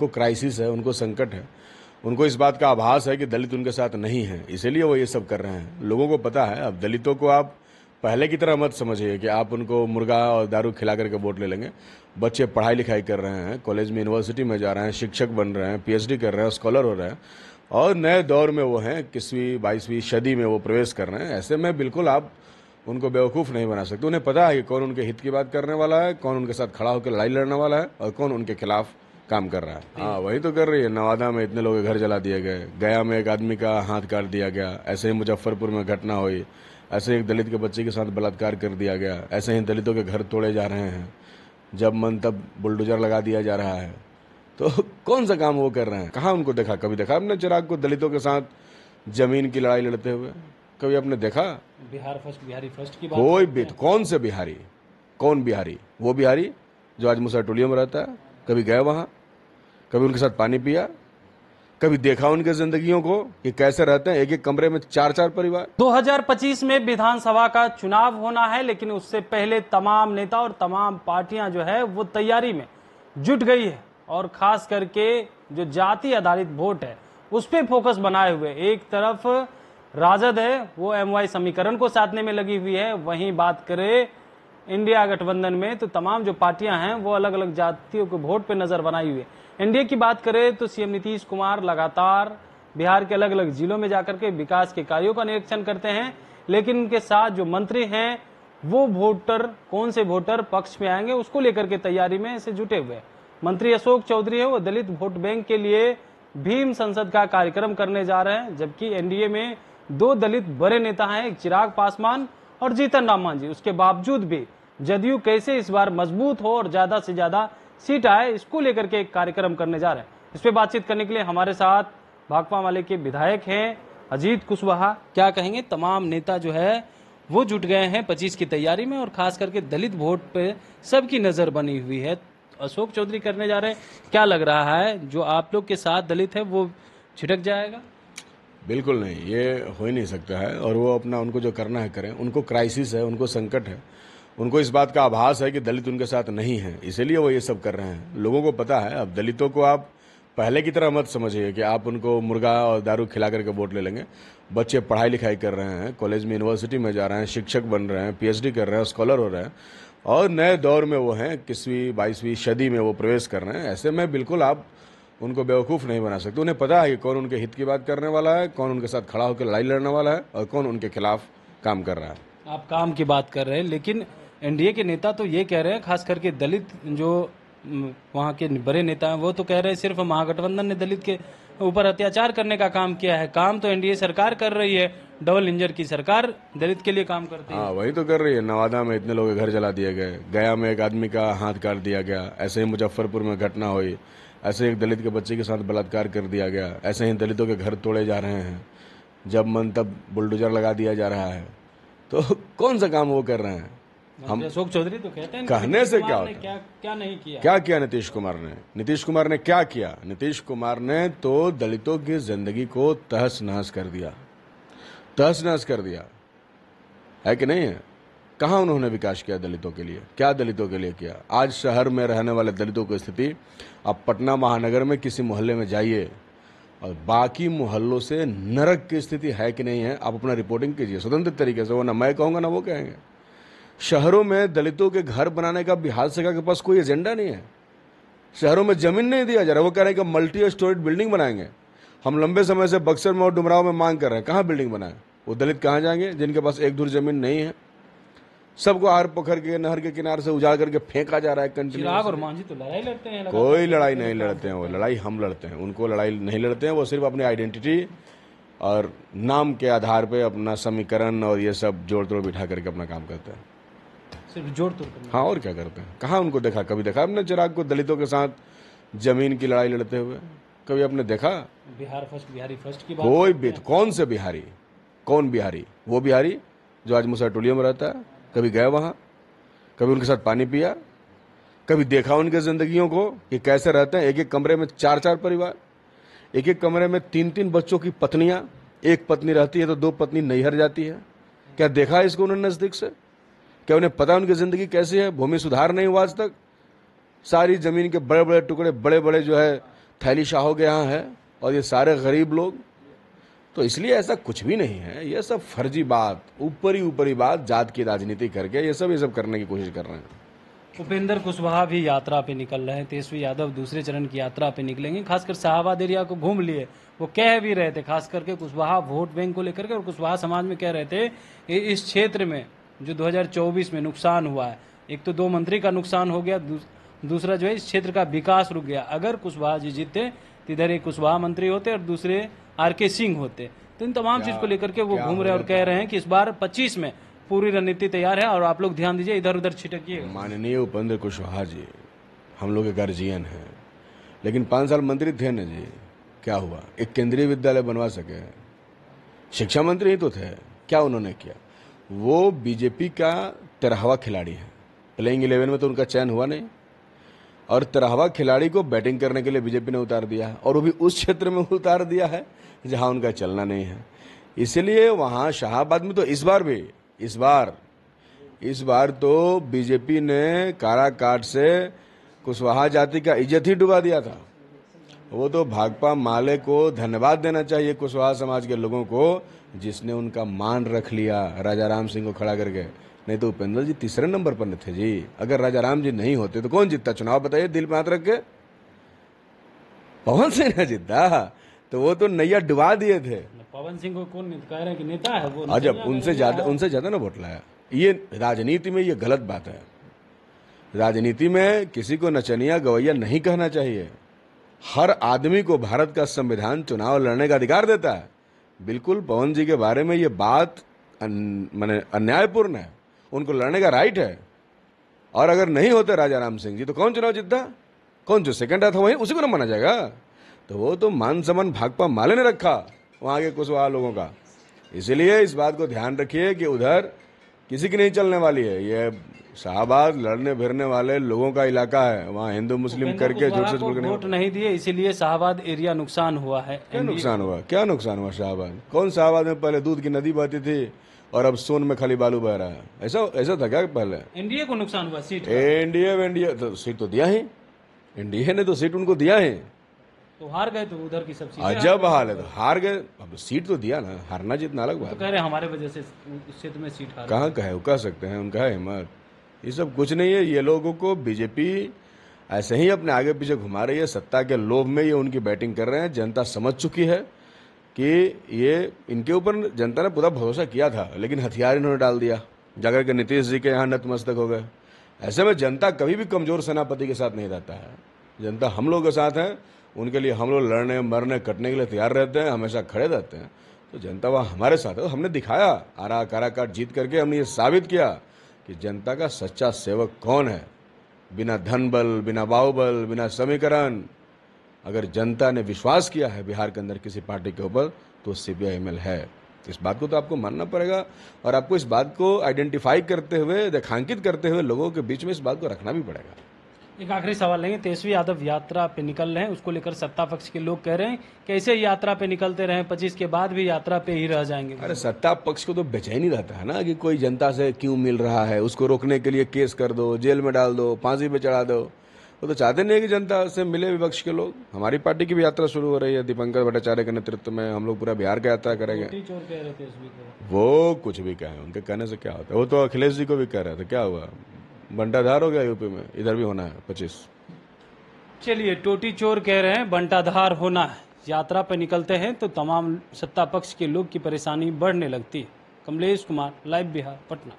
उनको क्राइसिस है, उनको संकट है, उनको इस बात का आभास है कि दलित उनके साथ नहीं है, इसीलिए वो ये सब कर रहे हैं। लोगों को पता है। अब दलितों को आप पहले की तरह मत समझिए कि आप उनको मुर्गा और दारू खिला करके वोट ले लेंगे। बच्चे पढ़ाई लिखाई कर रहे हैं, कॉलेज में यूनिवर्सिटी में जा रहे हैं, शिक्षक बन रहे हैं, पीएचडी कर रहे हैं, स्कॉलर हो रहे हैं और नए दौर में वो हैं 21वीं 22वीं सदी में वो प्रवेश कर रहे हैं। ऐसे में बिल्कुल आप उनको बेवकूफ़ नहीं बना सकते। उन्हें पता है कि कौन उनके हित की बात करने वाला है, कौन उनके साथ खड़ा होकर लड़ाई लड़ने वाला है और कौन उनके खिलाफ काम कर रहा है। हाँ, वही तो कर रही है। नवादा में इतने लोग के घर जला दिए गए, गया में एक आदमी का हाथ काट दिया गया, ऐसे ही मुजफ्फरपुर में घटना हुई, ऐसे एक दलित के बच्चे के साथ बलात्कार कर दिया गया, ऐसे ही दलितों के घर तोड़े जा रहे हैं, जब मन तब बुलडोजर लगा दिया जा रहा है। तो कौन सा काम वो कर रहे हैं? कहाँ उनको देखा? कभी देखा आपने चिराग को दलितों के साथ जमीन की लड़ाई लड़ते हुए? कभी आपने देखा? बिहार फर्स्ट, बिहारी फर्स्ट की बात कोई भी कौन से बिहारी? कौन बिहारी? वो बिहारी जो आज मूसा टोलियो में रहता है। कभी गए वहां? कभी उनके साथ पानी पिया? कभी देखा उनके जिंदगियों को कि कैसे रहते हैं? एक एक कमरे में 4-4 परिवार। 2025 में विधानसभा का चुनाव होना है, लेकिन उससे पहले तमाम नेता और तमाम पार्टियां जो है वो तैयारी में जुट गई है और खास करके जो जाति आधारित वोट है उस पर फोकस बनाए हुए। एक तरफ राजद है, वो एमवाई समीकरण को साधने में लगी हुई है। वहीं बात करें इंडिया गठबंधन में तो तमाम जो पार्टियां हैं वो अलग अलग जातियों के वोट पे नजर बनाई हुई है। एनडीए की बात करें तो सीएम नीतीश कुमार लगातार बिहार के अलग अलग जिलों में जाकर के विकास के कार्यों का निरीक्षण करते हैं, लेकिन उनके साथ जो मंत्री हैं वो वोटर, कौन से वोटर पक्ष में आएंगे उसको लेकर के तैयारी में से जुटे हुए हैं। मंत्री अशोक चौधरी है, वो दलित वोट बैंक के लिए भीम संसद का कार्यक्रम करने जा रहे हैं, जबकि एनडीए में 2 दलित बड़े नेता हैं, एक चिराग पासवान और जीतन राम मांझी। उसके बावजूद भी जदयू कैसे इस बार मजबूत हो और ज्यादा से ज्यादा सीट आए, इसको लेकर के एक कार्यक्रम करने जा रहे हैं। इस पे बातचीत करने के लिए हमारे साथ भाकपा माले के विधायक हैं अजीत कुशवाहा। क्या कहेंगे? तमाम नेता जो है वो जुट गए हैं 25 की तैयारी में और खास करके दलित वोट पे सबकी नजर बनी हुई है। अशोक चौधरी करने जा रहे हैं, क्या लग रहा है जो आप लोग के साथ दलित है वो छिटक जाएगा? बिल्कुल नहीं, ये हो ही नहीं सकता है। और वो अपना उनको जो करना है करें। उनको क्राइसिस है, उनको संकट है, उनको इस बात का आभास है कि दलित उनके साथ नहीं है, इसीलिए वो ये सब कर रहे हैं। लोगों को पता है। अब दलितों को आप पहले की तरह मत समझिए कि आप उनको मुर्गा और दारू खिला करके वोट ले लेंगे। बच्चे पढ़ाई लिखाई कर रहे हैं, कॉलेज में यूनिवर्सिटी में जा रहे हैं, शिक्षक बन रहे हैं, पीएचडी कर रहे हैं, स्कॉलर हो रहे हैं और नए दौर में वो हैं 21वीं 22वीं सदी में वो प्रवेश कर रहे हैं। ऐसे में बिल्कुल आप उनको बेवकूफ़ नहीं बना सकते। उन्हें पता है कि कौन उनके हित की बात करने वाला है, कौन उनके साथ खड़ा होकर लड़ाई लड़ने वाला है और कौन उनके खिलाफ काम कर रहा है। आप काम की बात कर रहे हैं, लेकिन एनडीए के नेता तो ये कह रहे हैं, खास करके दलित जो वहाँ के बड़े नेता हैं वो तो कह रहे हैं सिर्फ महागठबंधन ने दलित के ऊपर अत्याचार करने का काम किया है। काम तो एनडीए सरकार कर रही है, डबल इंजन की सरकार दलित के लिए काम करती है। हाँ, वही तो कर रही है। नवादा में इतने लोग के घर जला दिए गए, गया में एक आदमी का हाथ काट दिया गया, ऐसे ही मुजफ्फरपुर में घटना हुई, ऐसे एक दलित के बच्चे के साथ बलात्कार कर दिया गया, ऐसे ही दलितों के घर तोड़े जा रहे हैं, जब मन तब बुलडोजर लगा दिया जा रहा है। तो कौन सा काम वो कर रहे हैं? हम अशोक चौधरी तो कहते हैं कहने से क्या होता है? क्या नहीं किया? क्या किया नीतीश कुमार ने? नीतीश कुमार ने क्या किया? नीतीश कुमार ने तो दलितों की जिंदगी को तहस नहस कर दिया, तहस नहस कर दिया, है कि नहीं है? कहाँ उन्होंने विकास किया दलितों के लिए? क्या दलितों के लिए किया? आज शहर में रहने वाले दलितों की स्थिति, आप पटना महानगर में किसी मोहल्ले में जाइए और बाकी मोहल्लों से नरक की स्थिति है कि नहीं है, आप अपना रिपोर्टिंग कीजिए स्वतंत्र तरीके से। वो ना मैं कहूँगा ना वो कहेंगे। शहरों में दलितों के घर बनाने का बिहार सरकार के पास कोई एजेंडा नहीं है। शहरों में जमीन नहीं दिया जा रहा। वो कह रहे हैं कि मल्टी स्टोरेज बिल्डिंग बनाएंगे। हम लंबे समय से बक्सर में और डुमराव में मांग कर रहे हैं, कहाँ बिल्डिंग बनाए? वो दलित कहाँ जाएंगे जिनके पास एक धुर जमीन नहीं है? सबको आर पोखर के नहर के किनारे से उजाड़ करके फेंका जा रहा है कंटिन्यू। चिराग और मांझी तो लड़ाई लड़ते हैं। कोई लड़ाई नहीं लड़ते हैं। वो लड़ाई हम लड़ते हैं, उनको लड़ाई नहीं लड़ते हैं। वो सिर्फ अपनी आइडेंटिटी और नाम के आधार पे अपना समीकरण और ये सब जोड़ तोड़ बिठा करके अपना काम करते हैं, सिर्फ जोड़ तोड़ करना। हाँ, और क्या करते हैं? कहाँ उनको देखा? कभी देखा आपने चिराग को दलितों के साथ जमीन की लड़ाई लड़ते हुए? कभी आपने देखा? बिहार फर्स्ट, बिहारी फर्स्ट की बात कोई भी कौन से बिहारी? कौन बिहारी? वो बिहारी जो आज मूसा टोलियो में रहता है। कभी गए वहां? कभी उनके साथ पानी पिया? कभी देखा उनके जिंदगियों को कि कैसे रहते हैं? एक एक कमरे में 4-4 परिवार, एक एक कमरे में 3-3 बच्चों की पत्नियां। एक पत्नी रहती है तो 2 पत्नी नैहर जाती है। क्या देखा इसको उन्होंने नजदीक से? क्या उन्हें पता उनकी जिंदगी कैसी है? भूमि सुधार नहीं हुआ आज तक। सारी जमीन के बड़े बड़े टुकड़े, बड़े बड़े जो है थैली शाहों के यहाँ है और ये सारे गरीब लोग। तो इसलिए ऐसा कुछ भी नहीं है, ये सब फर्जी बात, ऊपरी बात, जात की राजनीति करके ये सब करने की कोशिश कर रहे हैं। उपेंद्र कुशवाहा भी यात्रा पे निकल रहे हैं, तेजस्वी यादव दूसरे चरण की यात्रा पे निकलेंगे, खासकर शाहाबाद एरिया को घूम लिए। वो कह भी रहे थे, खास करके कुशवाहा वोट बैंक को लेकर के, और कुशवाहा समाज में कह रहे थे कि इस क्षेत्र में जो 2024 में नुकसान हुआ है, एक तो 2 मंत्री का नुकसान हो गया, दूसरा जो है इस क्षेत्र का विकास रुक गया। अगर कुशवाहा जी जीतते तो इधर एक कुशवाहा मंत्री होते और दूसरे आर.के. सिंह होते। तो इन तमाम चीज को लेकर के वो घूम रहे और कह रहे हैं कि इस बार 25 में पूरी रणनीति तैयार है और आप लोग ध्यान दीजिए, इधर उधर छिटकिए। माननीय उपेंद्र कुशवाहा जी हम लोग के गार्जियन हैं, लेकिन 5 साल मंत्री थे ना जी, क्या हुआ? एक केंद्रीय विद्यालय बनवा सके? शिक्षा मंत्री ही तो थे, क्या उन्होंने किया? वो बीजेपी का 13वां खिलाड़ी है, प्लेइंग 11 में तो उनका चयन हुआ नहीं, और 13वां खिलाड़ी को बैटिंग करने के लिए बीजेपी ने उतार दिया है, और वो भी उस क्षेत्र में उतार दिया है जहां उनका चलना नहीं है। इसलिए वहां शाहाबाद में तो इस बार तो बीजेपी ने काराकाट से कुशवाहा जाति का इज्जत ही डुबा दिया था। वो तो भाकपा माले को धन्यवाद देना चाहिए कुशवाहा समाज के लोगों को, जिसने उनका मान रख लिया राजा राम सिंह को खड़ा करके। नहीं तो उपेंद्र जी तीसरे नंबर पर थे जी। अगर राजा राम जी नहीं होते तो कौन जीतता चुनाव? बताइए, दिल में हाथ रख के। पवन सिंह ने जीता, तो वो तो नैया डुबा दिए थे। पवन सिंह को कौन कह रहे हैं कि नेता है वो? अजब, उनसे ज्यादा ना वोट लाया। ये राजनीति में ये गलत बात है। राजनीति में किसी को नचनिया गवैया नहीं कहना चाहिए। हर आदमी को भारत का संविधान चुनाव लड़ने का अधिकार देता है। बिल्कुल पवन जी के बारे में ये बात माने अन्यायपूर्ण है, उनको लड़ने का राइट है। और अगर नहीं होते राजा राम सिंह जी तो कौन चुनाव जीतता? कौन जो सेकंड आता वही उसी को ना माना जाएगा? तो वो तो मान सम्मान भाकपा माले ने रखा वहां के कुशवाहा लोगों का। इसलिए इस बात को ध्यान रखिए कि उधर किसी की नहीं चलने वाली है। ये शाहबाद लड़ने भिड़ने वाले लोगों का इलाका है, वहाँ हिंदू मुस्लिम करके झूठ सच बोल के वोट नहीं दिए, इसीलिए शाहबाद एरिया नुकसान हुआ है। क्या नुकसान हुआ शाहबाद? कौन शाहबाद में पहले दूध की नदी बहती थी और अब सोन में खाली बालू बह रहा है? ऐसा था क्या पहले? एनडीए को नुकसान हुआ सीट? एनडीए तो सीट तो दिया ही, एनडीए ने तो सीट उनको दिया है। तो हार गए, तो उधर की सब सीटें अजब हाल है। तो हार गए, अब सीट तो दिया ना, हारना जितना अलग बात। तो कह रहे हमारे वजह से उस क्षेत्र में सीट हार। कहाँ कहे, वो कह सकते हैं, उनका है हिम्मत। ये सब कुछ नहीं है। ये लोगों को बीजेपी ऐसे ही अपने आगे पीछे घुमा रही है, सत्ता के लोभ में ये उनकी बैटिंग कर रहे हैं। जनता समझ चुकी है कि ये इनके ऊपर जनता ने पूरा भरोसा किया था, लेकिन हथियार इन्होंने डाल दिया, जाकर के नीतीश जी के यहाँ नतमस्तक हो गए। ऐसे में जनता कभी भी कमजोर सेनापति के साथ नहीं रहता है। जनता हम लोग के साथ है, उनके लिए हम लोग लड़ने मरने कटने के लिए तैयार रहते हैं, हमेशा खड़े रहते हैं। तो जनता वहाँ हमारे साथ है। तो हमने दिखाया, आरा काराकाट जीत करके हमने ये साबित किया कि जनता का सच्चा सेवक कौन है। बिना धन बल, बिना बाहुबल, बिना समीकरण, अगर जनता ने विश्वास किया है बिहार के अंदर किसी पार्टी के ऊपर तो CPI-ML है। इस बात को तो आपको मानना पड़ेगा, और आपको इस बात को आइडेंटिफाई करते हुए, रेखांकित करते हुए लोगों के बीच में इस बात को रखना भी पड़ेगा। एक आखिरी सवाल लेंगे। तेजस्वी यादव यात्रा पे निकल रहे हैं, उसको लेकर सत्ता पक्ष के लोग कह रहे हैं कैसे यात्रा पे निकलते रहे, 25 के बाद भी यात्रा पे ही रह जाएंगे। अरे सत्ता पक्ष को तो बेचैनी रहता है ना कि कोई जनता से क्यों मिल रहा है, उसको रोकने के लिए केस कर दो, जेल में डाल दो, फांसी पे चढ़ा दो। वो तो चाहते नहीं है कि जनता से मिले विपक्ष के लोग। हमारी पार्टी की भी यात्रा शुरू हो रही है, दीपंकर भट्टाचार्य के नेतृत्व में हम लोग पूरा बिहार का यात्रा करेंगे। वो कुछ भी कहें, उनके कहने से क्या होता है। वो तो अखिलेश जी को भी कह रहे थे, क्या हुआ? बंटाधार हो गया यूपी में, इधर भी होना है 25। चलिए, टोटी चोर कह रहे हैं बंटाधार होना है। यात्रा पर निकलते हैं तो तमाम सत्ता पक्ष के लोग की परेशानी बढ़ने लगती है। कमलेश कुमार, लाइव बिहार, पटना।